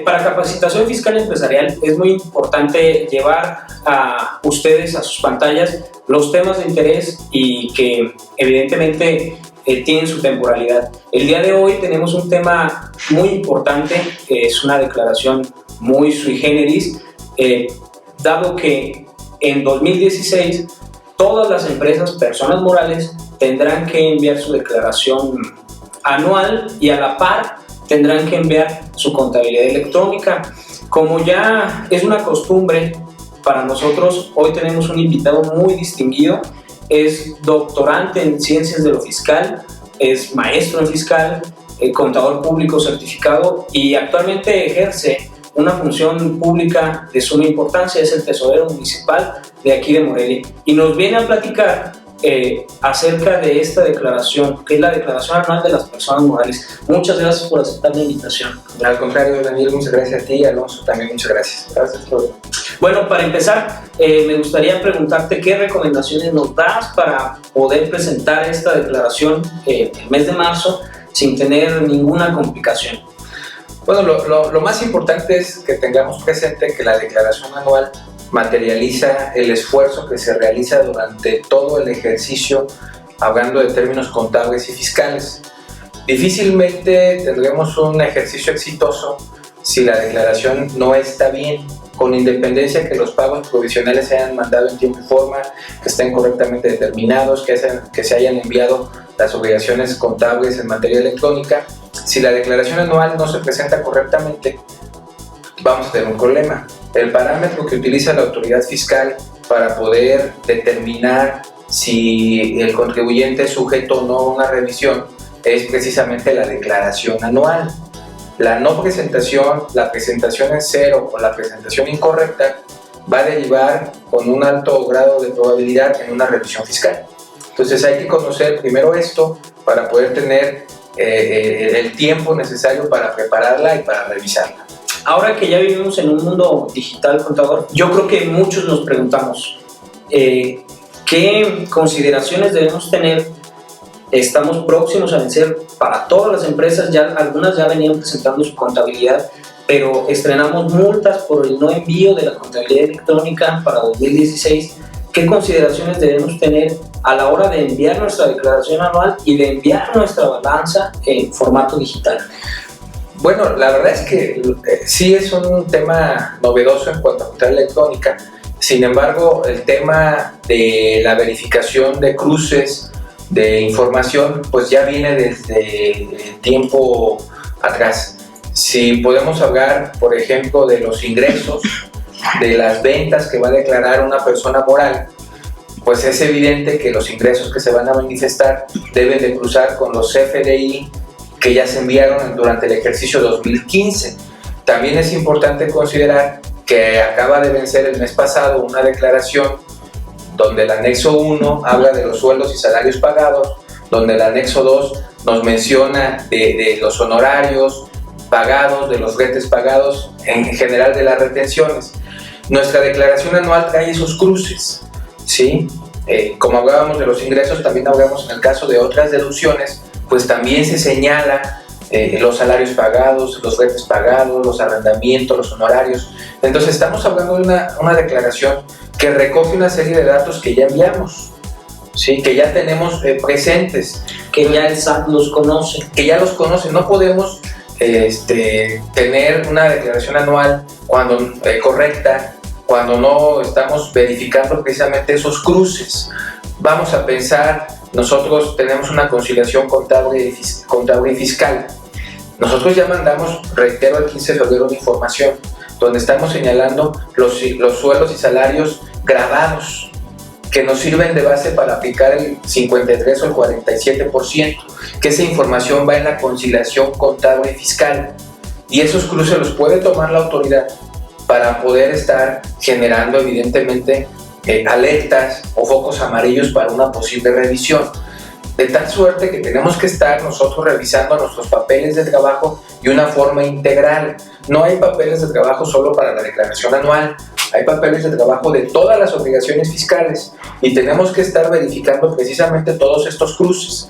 Para capacitación fiscal y empresarial es muy importante llevar a ustedes a sus pantallas los temas de interés y que evidentemente tienen su temporalidad. El día de hoy tenemos un tema muy importante, es una declaración muy sui generis, dado que en 2016 todas las empresas, personas morales, tendrán que enviar su declaración anual y a la par tendrán que enviar su contabilidad electrónica. Como ya es una costumbre para nosotros, hoy tenemos un invitado muy distinguido, es doctorante en ciencias de lo fiscal, es maestro en fiscal, contador público certificado y actualmente ejerce una función pública de suma importancia, es el tesorero municipal de aquí de Morelia y nos viene a platicar acerca de esta declaración, que es la declaración anual de las personas morales. Muchas gracias por aceptar la invitación. Al contrario, Daniel, muchas gracias a ti, Alonso, también muchas gracias. Gracias, Claudio. Bueno, para empezar, me gustaría preguntarte qué recomendaciones nos das para poder presentar esta declaración el mes de marzo sin tener ninguna complicación. Bueno, lo más importante es que tengamos presente que la declaración anual materializa el esfuerzo que se realiza durante todo el ejercicio, hablando de términos contables y fiscales. Difícilmente tendremos un ejercicio exitoso si la declaración no está bien, con independencia que los pagos provisionales se hayan mandado en tiempo y forma, que estén correctamente determinados, que se hayan enviado las obligaciones contables en materia electrónica. Si la declaración anual no se presenta correctamente, vamos a tener un problema. El parámetro que utiliza la autoridad fiscal para poder determinar si el contribuyente es sujeto o no a una revisión es precisamente la declaración anual. La no presentación, la presentación en cero o la presentación incorrecta va a derivar con un alto grado de probabilidad en una revisión fiscal. Entonces hay que conocer primero esto para poder tener el tiempo necesario para prepararla y para revisarla. Ahora que ya vivimos en un mundo digital, contador, yo creo que muchos nos preguntamos ¿qué consideraciones debemos tener? Estamos próximos a vencer para todas las empresas, ya algunas ya venían presentando su contabilidad, pero estrenamos multas por el no envío de la contabilidad electrónica para 2016. ¿Qué consideraciones debemos tener a la hora de enviar nuestra declaración anual y de enviar nuestra balanza en formato digital? Bueno, la verdad es que sí es un tema novedoso en cuanto a contabilidad electrónica. Sin embargo, el tema de la verificación de cruces de información pues ya viene desde tiempo atrás. Si podemos hablar, por ejemplo, de los ingresos, de las ventas que va a declarar una persona moral, pues es evidente que los ingresos que se van a manifestar deben de cruzar con los CFDI que ya se enviaron durante el ejercicio 2015. También es importante considerar que acaba de vencer el mes pasado una declaración donde el anexo 1 habla de los sueldos y salarios pagados, donde el anexo 2 nos menciona de los honorarios pagados, de los fletes pagados, en general de las retenciones. Nuestra declaración anual trae esos cruces, ¿sí? Como hablábamos de los ingresos, también hablamos en el caso de otras deducciones, pues también se señala los salarios pagados, los fletes pagados, los arrendamientos, los honorarios. Entonces estamos hablando de una declaración que recoge una serie de datos que ya enviamos, ¿sí? Que ya tenemos presentes. Que ya el SAT los conoce. Que ya los conoce. No podemos tener una declaración anual correcta cuando no estamos verificando precisamente esos cruces. Vamos a pensar, nosotros tenemos una conciliación contable y fiscal. Nosotros ya mandamos, reitero, el 15 de febrero una información donde estamos señalando los sueldos y salarios grabados que nos sirven de base para aplicar el 53 o el 47%, que esa información va en la conciliación contable y fiscal, y esos cruces los puede tomar la autoridad para poder estar generando evidentemente alertas o focos amarillos para una posible revisión, de tal suerte que tenemos que estar nosotros revisando nuestros papeles de trabajo de una forma integral. No hay papeles de trabajo solo para la declaración anual, hay papeles de trabajo de todas las obligaciones fiscales y tenemos que estar verificando precisamente todos estos cruces.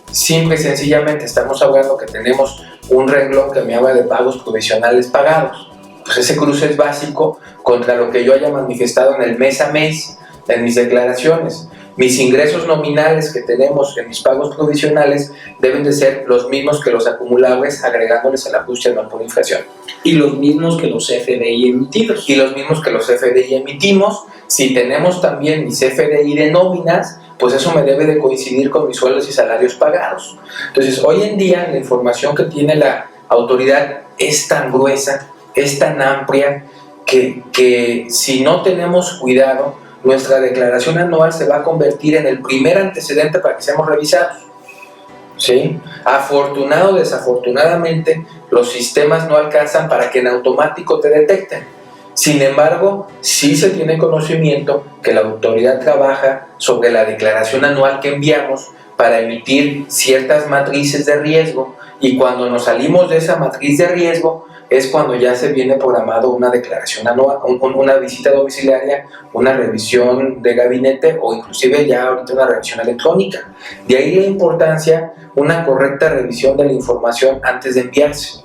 Simple y sencillamente estamos hablando que tenemos un renglón que me habla de pagos provisionales pagados. Pues ese cruce es básico contra lo que yo haya manifestado en el mes a mes, en mis declaraciones. Mis ingresos nominales que tenemos en mis pagos provisionales deben de ser los mismos que los acumulables, agregándoles el ajuste anual por inflación. Y los mismos que los CFDI emitidos. Y los mismos que los CFDI emitimos. Si tenemos también mis CFDI de nóminas, pues eso me debe de coincidir con mis sueldos y salarios pagados. Entonces, hoy en día la información que tiene la autoridad es tan gruesa, es tan amplia, que si no tenemos cuidado, nuestra declaración anual se va a convertir en el primer antecedente para que seamos revisados. ¿Sí? Afortunado o desafortunadamente, los sistemas no alcanzan para que en automático te detecten. Sin embargo, sí se tiene conocimiento que la autoridad trabaja sobre la declaración anual que enviamos para emitir ciertas matrices de riesgo, y cuando nos salimos de esa matriz de riesgo es cuando ya se viene programado una declaración anual, una visita domiciliaria, una revisión de gabinete o inclusive ya ahorita una revisión electrónica. De ahí la importancia, una correcta revisión de la información antes de enviarse.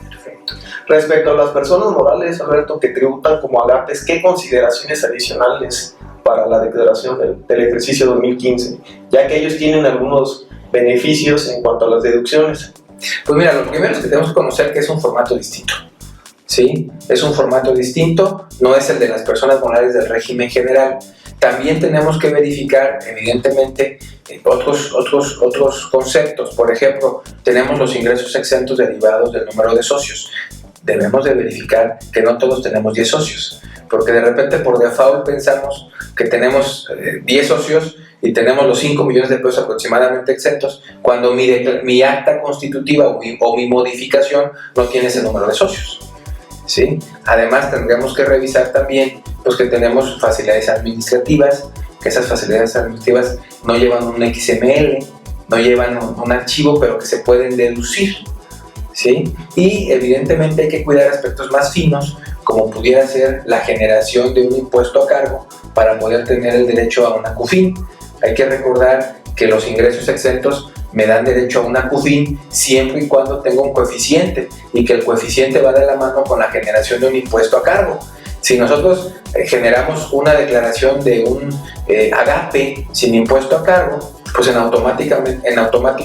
Perfecto. Respecto a las personas morales, Alberto, que tributan como agapes, ¿qué consideraciones adicionales para la declaración del ejercicio 2015? Ya que ellos tienen algunos beneficios en cuanto a las deducciones. Pues mira, lo primero es que tenemos que conocer que es un formato distinto. ¿Sí? Es un formato distinto, no es el de las personas morales del régimen general. También tenemos que verificar, evidentemente, otros conceptos. Por ejemplo, tenemos los ingresos exentos derivados del número de socios. Debemos de verificar que no todos tenemos 10 socios, porque de repente por default pensamos que tenemos 10 socios y tenemos los 5 millones de pesos aproximadamente exentos, cuando mi acta constitutiva o mi modificación no tiene ese número de socios. ¿Sí? Además, tendremos que revisar también pues, que tenemos facilidades administrativas, que esas facilidades administrativas no llevan un XML, no llevan un archivo, pero que se pueden deducir. ¿Sí? Y evidentemente hay que cuidar aspectos más finos, como pudiera ser la generación de un impuesto a cargo para poder tener el derecho a una CUFIN. Hay que recordar que los ingresos exentos me dan derecho a una CUFIN siempre y cuando tenga un coeficiente, y que el coeficiente va de la mano con la generación de un impuesto a cargo. Si nosotros generamos una declaración de un agape sin impuesto a cargo, pues en automático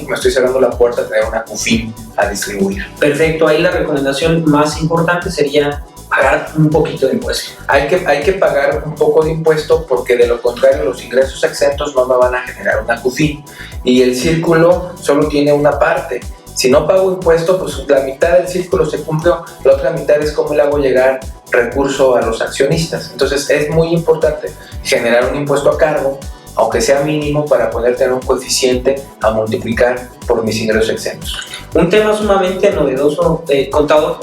me estoy cerrando la puerta a tener una CUFIN a distribuir. Perfecto, ahí la recomendación más importante sería pagar un poquito de impuesto. Hay que pagar un poco de impuesto, porque de lo contrario los ingresos exentos no me van a generar una CUFIN, y el círculo solo tiene una parte. Si no pago impuesto, pues la mitad del círculo se cumplió, la otra mitad es cómo le hago llegar recurso a los accionistas. Entonces es muy importante generar un impuesto a cargo, aunque sea mínimo, para poder tener un coeficiente a multiplicar por mis ingresos exentos. Un tema sumamente novedoso, contador,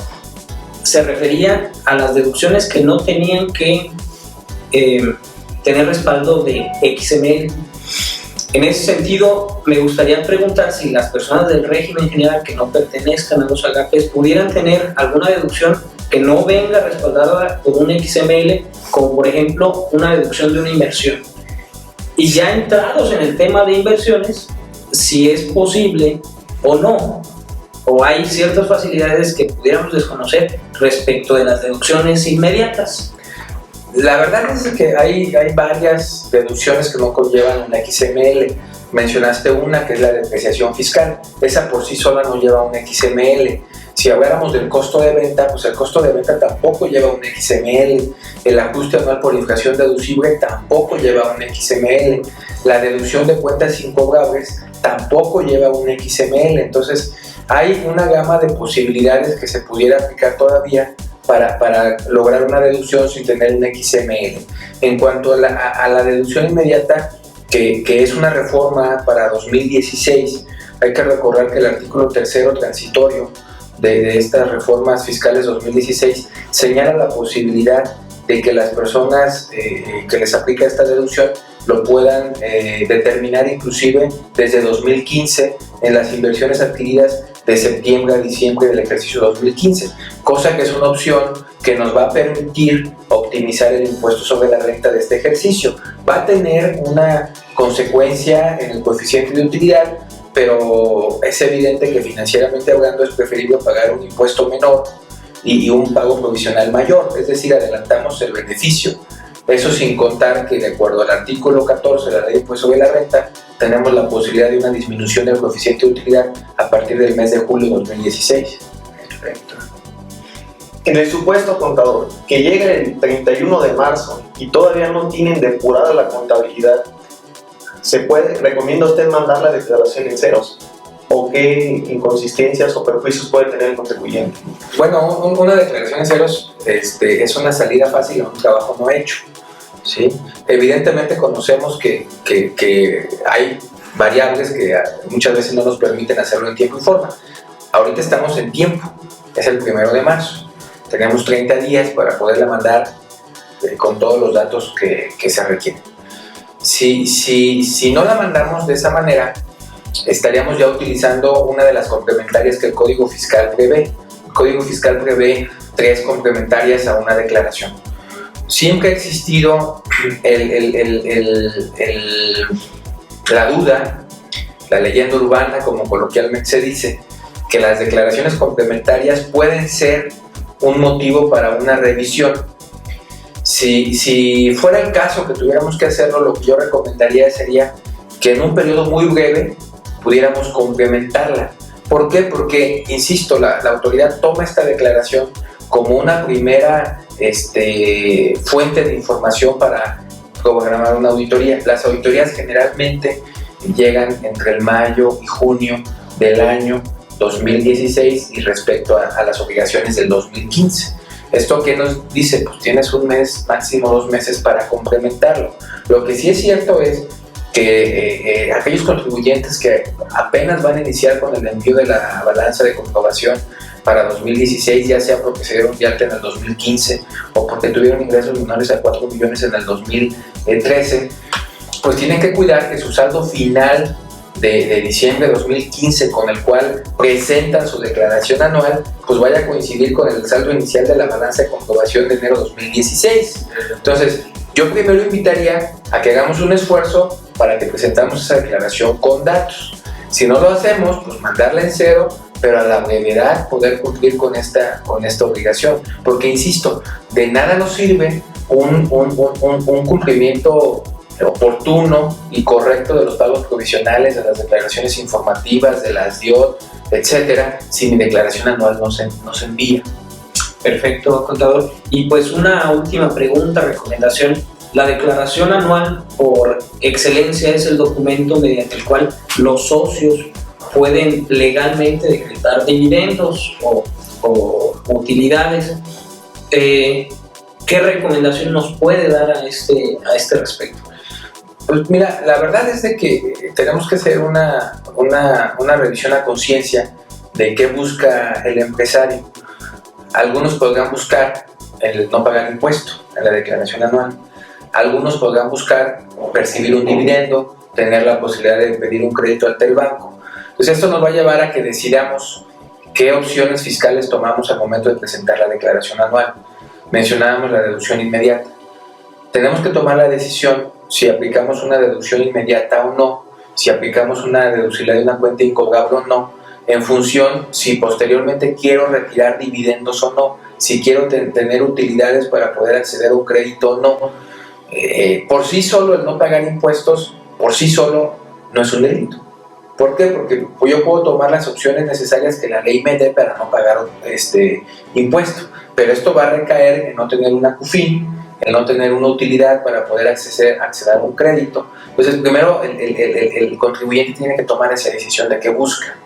se refería a las deducciones que no tenían que tener respaldo de XML. En ese sentido, me gustaría preguntar si las personas del régimen general que no pertenezcan a los agapes pudieran tener alguna deducción que no venga respaldada por un XML, como por ejemplo una deducción de una inversión. Y ya entrados en el tema de inversiones, si es posible o no, o hay ciertas facilidades que pudiéramos desconocer respecto de las deducciones inmediatas. La verdad es que hay varias deducciones que no conllevan un XML. Mencionaste una, que es la depreciación fiscal. Esa por sí sola no lleva un XML. Si habláramos del costo de venta, pues el costo de venta tampoco lleva un XML. El ajuste anual por inflación deducible tampoco lleva un XML. La deducción de cuentas incobrables tampoco lleva un XML. Entonces, hay una gama de posibilidades que se pudiera aplicar todavía para lograr una deducción sin tener un XML. En cuanto a la deducción inmediata, que es una reforma para 2016, hay que recordar que el artículo 3º transitorio de estas reformas fiscales 2016 señala la posibilidad de que las personas que les aplica esta deducción lo puedan determinar inclusive desde 2015 en las inversiones adquiridas de septiembre a diciembre del ejercicio 2015, cosa que es una opción que nos va a permitir optimizar el impuesto sobre la renta de este ejercicio. Va a tener una consecuencia en el coeficiente de utilidad, pero es evidente que financieramente hablando es preferible pagar un impuesto menor y un pago provisional mayor, es decir, adelantamos el beneficio. Eso sin contar que de acuerdo al artículo 14 de la Ley de Impuesto sobre la Renta, tenemos la posibilidad de una disminución del coeficiente de utilidad a partir del mes de julio de 2016. Perfecto. En el supuesto, contador, que llega el 31 de marzo y todavía no tienen depurada la contabilidad, ¿recomienda usted mandar la declaración en ceros? ¿O qué inconsistencias o perjuicios puede tener el contribuyente? Bueno, una declaración en ceros es una salida fácil a un trabajo no hecho, ¿sí? Evidentemente conocemos que hay variables que muchas veces no nos permiten hacerlo en tiempo y forma. Ahorita estamos en tiempo, es el 1 de marzo. Tenemos 30 días para poderla mandar con todos los datos que se requieren. Si no la mandamos de esa manera, estaríamos ya utilizando una de las complementarias que el Código Fiscal prevé. El Código Fiscal prevé 3 complementarias a una declaración. Siempre ha existido la duda, la leyenda urbana, como coloquialmente se dice, que las declaraciones complementarias pueden ser un motivo para una revisión. Si fuera el caso que tuviéramos que hacerlo, lo que yo recomendaría sería que en un periodo muy breve pudiéramos complementarla. ¿Por qué? Porque, insisto, la autoridad toma esta declaración como una primera fuente de información para programar una auditoría. Las auditorías generalmente llegan entre el mayo y junio del año 2016 y respecto a las obligaciones del 2015. ¿Esto qué nos dice? Pues tienes un mes, máximo 2 meses para complementarlo. Lo que sí es cierto es que aquellos contribuyentes que apenas van a iniciar con el envío de la balanza de comprobación para 2016, ya sea porque se dieron de alta en el 2015 o porque tuvieron ingresos menores a 4 millones en el 2013, pues tienen que cuidar que su saldo final de diciembre de 2015, con el cual presentan su declaración anual, pues vaya a coincidir con el saldo inicial de la balanza de comprobación de enero de 2016. Entonces, yo primero invitaría a que hagamos un esfuerzo para que presentamos esa declaración con datos. Si no lo hacemos, pues mandarla en cero, pero a la brevedad poder cumplir con esta obligación. Porque, insisto, de nada nos sirve un cumplimiento oportuno y correcto de los pagos provisionales, de las declaraciones informativas, de las DIOT, etcétera, si mi declaración anual no se envía. Perfecto, contador. Y pues una última pregunta, recomendación. La declaración anual por excelencia es el documento mediante el cual los socios pueden legalmente decretar dividendos o utilidades. ¿Qué recomendación nos puede dar a este respecto? Pues mira, la verdad es de que tenemos que hacer una revisión a conciencia de qué busca el empresario. Algunos podrán buscar el no pagar impuesto en la declaración anual. Algunos podrán buscar percibir un dividendo, tener la posibilidad de pedir un crédito ante el banco. Entonces esto nos va a llevar a que decidamos qué opciones fiscales tomamos al momento de presentar la declaración anual. Mencionábamos la deducción inmediata. Tenemos que tomar la decisión si aplicamos una deducción inmediata o no, si aplicamos una deducibilidad de una cuenta incobrable o no, en función si posteriormente quiero retirar dividendos o no, si quiero tener utilidades para poder acceder a un crédito o no. Por sí solo el no pagar impuestos, por sí solo no es un delito. ¿Por qué? Porque yo puedo tomar las opciones necesarias que la ley me dé para no pagar impuesto, pero esto va a recaer en no tener una CUFIN, en no tener una utilidad para poder acceder a un crédito. Entonces primero el contribuyente tiene que tomar esa decisión de qué busca,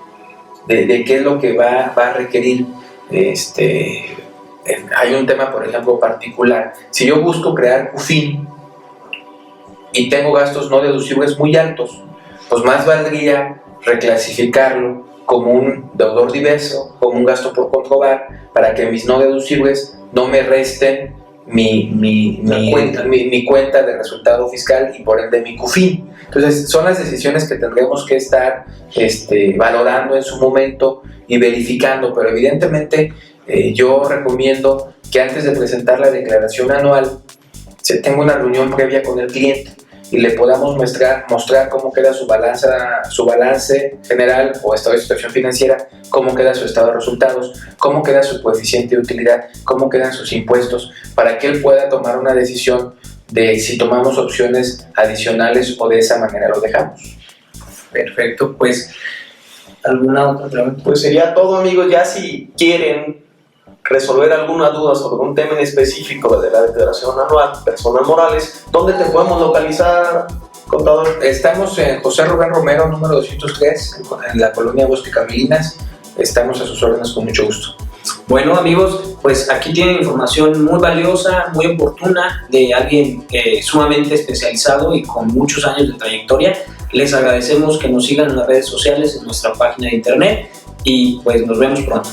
de qué es lo que va a requerir. Hay un tema, por ejemplo, particular. Si yo busco crear CUFIN y tengo gastos no deducibles muy altos, pues más valdría reclasificarlo como un deudor diverso, como un gasto por comprobar, para que mis no deducibles no me resten mi cuenta de resultado fiscal y por ende mi CUFIN. Entonces son las decisiones que tendremos que estar valorando en su momento y verificando, pero evidentemente yo recomiendo que antes de presentar la declaración anual se tenga una reunión previa con el cliente y le podamos mostrar cómo queda su balance general o estado de situación financiera, cómo queda su estado de resultados, cómo queda su coeficiente de utilidad, cómo quedan sus impuestos, para que él pueda tomar una decisión de si tomamos opciones adicionales o de esa manera lo dejamos. Perfecto, pues ¿alguna otra pregunta? Pues sería todo, amigos. Ya si quieren resolver alguna duda sobre un tema en específico de la declaración anual de personas morales, ¿dónde te podemos localizar, contador? Estamos en José Rubén Romero, número 203, en la colonia Bosque Camelinas. Estamos a sus órdenes con mucho gusto. Bueno, amigos, pues aquí tienen información muy valiosa, muy oportuna de alguien sumamente especializado y con muchos años de trayectoria. Les agradecemos que nos sigan en las redes sociales, en nuestra página de internet, y pues nos vemos pronto.